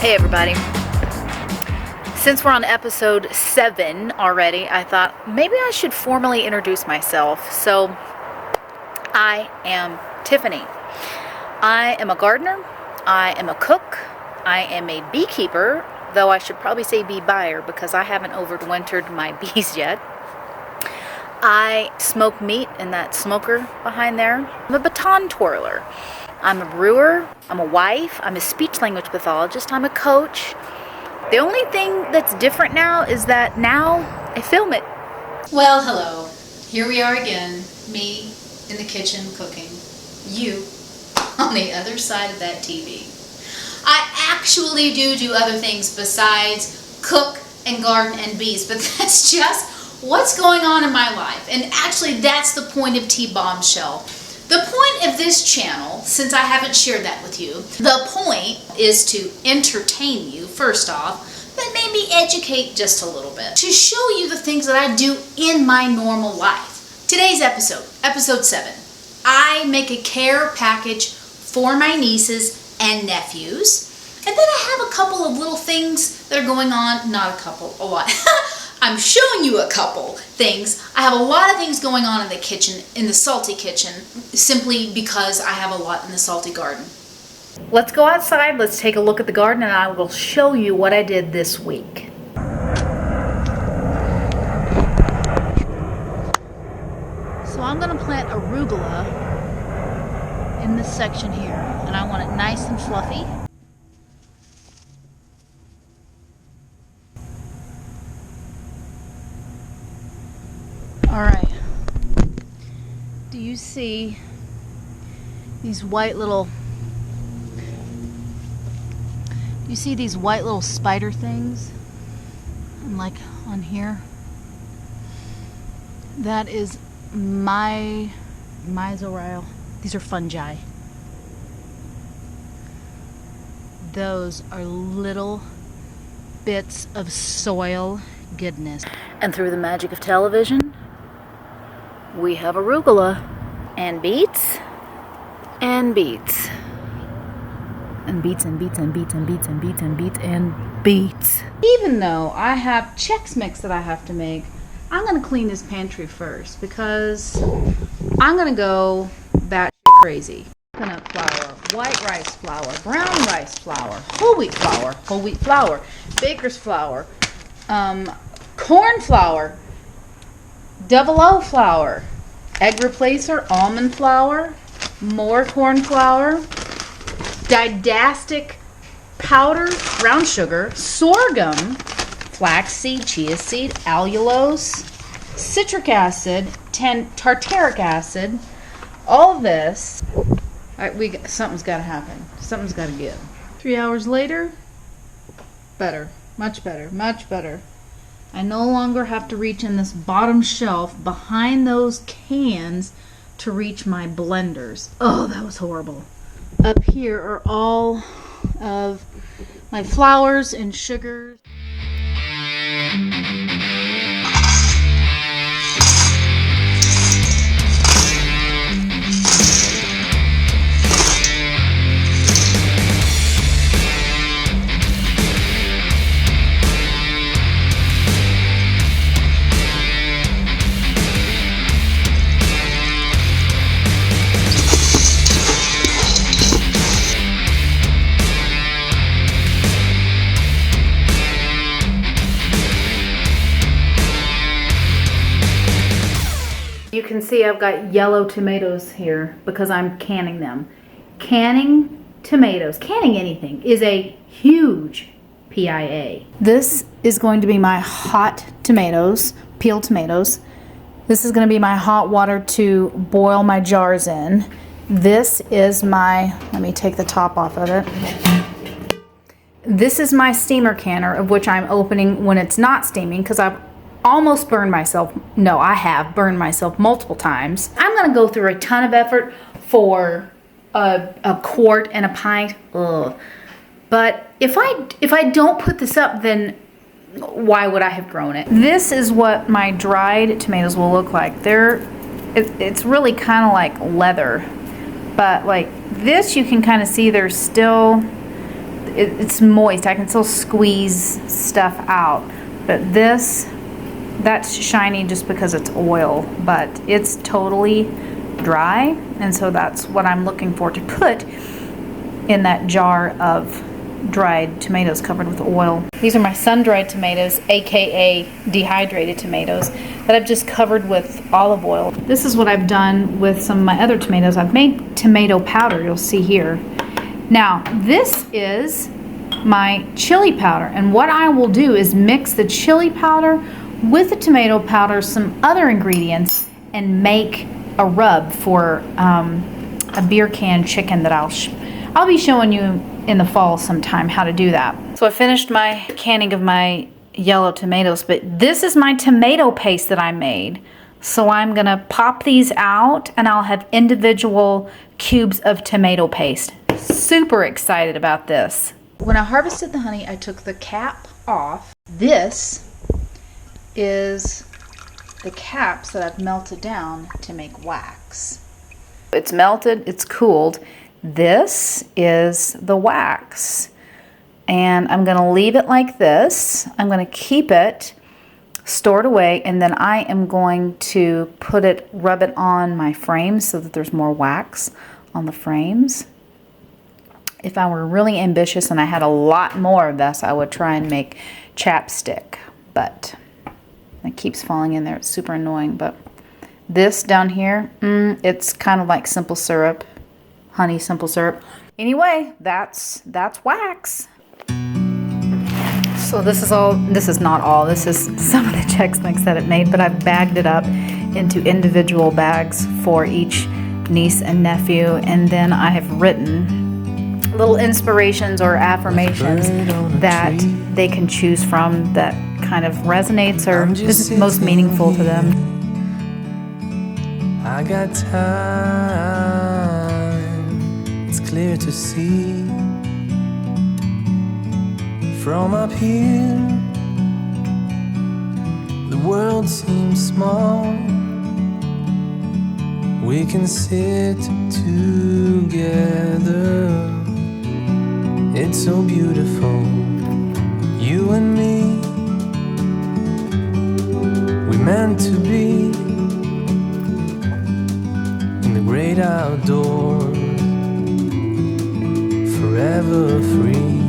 Hey everybody. Since we're on episode 7 already, I thought maybe I should formally introduce myself. So, I am Tiffany. I am a gardener, I am a cook, I am a beekeeper, though I should probably say bee buyer because I haven't overwintered my bees yet. I smoke meat in that smoker behind there. I'm a baton twirler. I'm a brewer, I'm a wife, I'm a speech language pathologist, I'm a coach. The only thing that's different now is that now I film it. Well, hello. Here we are again, me in the kitchen cooking, you on the other side of that TV. I actually do other things besides cook and garden and bees, but that's just what's going on in my life. And actually, that's the point of T-Bombshell. The point of this channel, since I haven't shared that with you, the point is to entertain you, first off, but maybe educate just a little bit. To show you the things that I do in my normal life. Today's episode 7, I make a care package for my nieces and nephews. And then I have a couple of little things that are going on, not a couple, a lot. I'm showing you a couple things. I have a lot of things going on in the kitchen, in the salty kitchen, simply because I have a lot in the salty garden. Let's go outside, let's take a look at the garden, and I will show you what I did this week. So I'm going to plant arugula in this section here, and I want it nice and fluffy. Alright, do you see these white little spider things? And like on here, that is my mycorrhizal. These are fungi. Those are little bits of soil goodness. And through the magic of television, we have arugula and beets and beets and beets and beets and beets and beets and beets and beets and beets. Even though I have Chex Mix that I have to make, I'm going to clean this pantry first because I'm going to go batshit crazy. Coconut flour, white rice flour, brown rice flour, whole wheat flour, baker's flour, corn flour, double O flour, egg replacer, almond flour, more corn flour, didastic powder, brown sugar, sorghum, flaxseed, chia seed, allulose, citric acid, tartaric acid, all this. All right, something's got to happen. Something's got to give. 3 hours later, better, much better, much better. I no longer have to reach in this bottom shelf behind those cans to reach my blenders. Oh, that was horrible. Up here are all of my flours and sugars. You can see I've got yellow tomatoes here because I'm canning them. Canning tomatoes, canning anything, is a huge PIA. This is going to be my hot tomatoes, peeled tomatoes. This is going to be my hot water to boil my jars in. This is my, let me take the top off of it. This is my steamer canner, of which I'm opening when it's not steaming because I've almost burned myself. No, I have burned myself multiple times. I'm going to go through a ton of effort for a quart and a pint. Ugh. But if I don't put this up, then why would I have grown it? This is what my dried tomatoes will look like. It's really kind of like leather, but like this you can kind of see there's still, it's moist. I can still squeeze stuff out. But this, that's shiny just because it's oil, but it's totally dry. And so that's what I'm looking for to put in that jar of dried tomatoes covered with oil. These are my sun-dried tomatoes, aka dehydrated tomatoes, that I've just covered with olive oil. This is what I've done with some of my other tomatoes. I've made tomato powder, you'll see here. Now, this is my chili powder, and what I will do is mix the chili powder with the tomato powder, some other ingredients, and make a rub for a beer can chicken that I'll be showing you in the fall sometime how to do that. So I finished my canning of my yellow tomatoes, but this is my tomato paste that I made. So I'm gonna pop these out and I'll have individual cubes of tomato paste. Super excited about this. When I harvested the honey, I took the cap off. This is the caps that I've melted down to make wax. It's melted, it's cooled. This is the wax, and I'm going to leave it like this. I'm going to keep it stored away, and then I am going to rub it on my frames so that there's more wax on the frames. If I were really ambitious and I had a lot more of this, I would try and make chapstick, but it keeps falling in there. It's super annoying. But this down here, it's kind of like simple syrup. Honey simple syrup. Anyway, that's wax. So this is not all. This is some of the Chex Mix that it made, but I've bagged it up into individual bags for each niece and nephew, and then I have written little inspirations or affirmations that they can choose from that kind of resonates or is most meaningful to them. I got time. It's clear to see from up here. The world seems small. We can sit together. It's so beautiful, you and me. We meant to be in the great outdoors, forever free.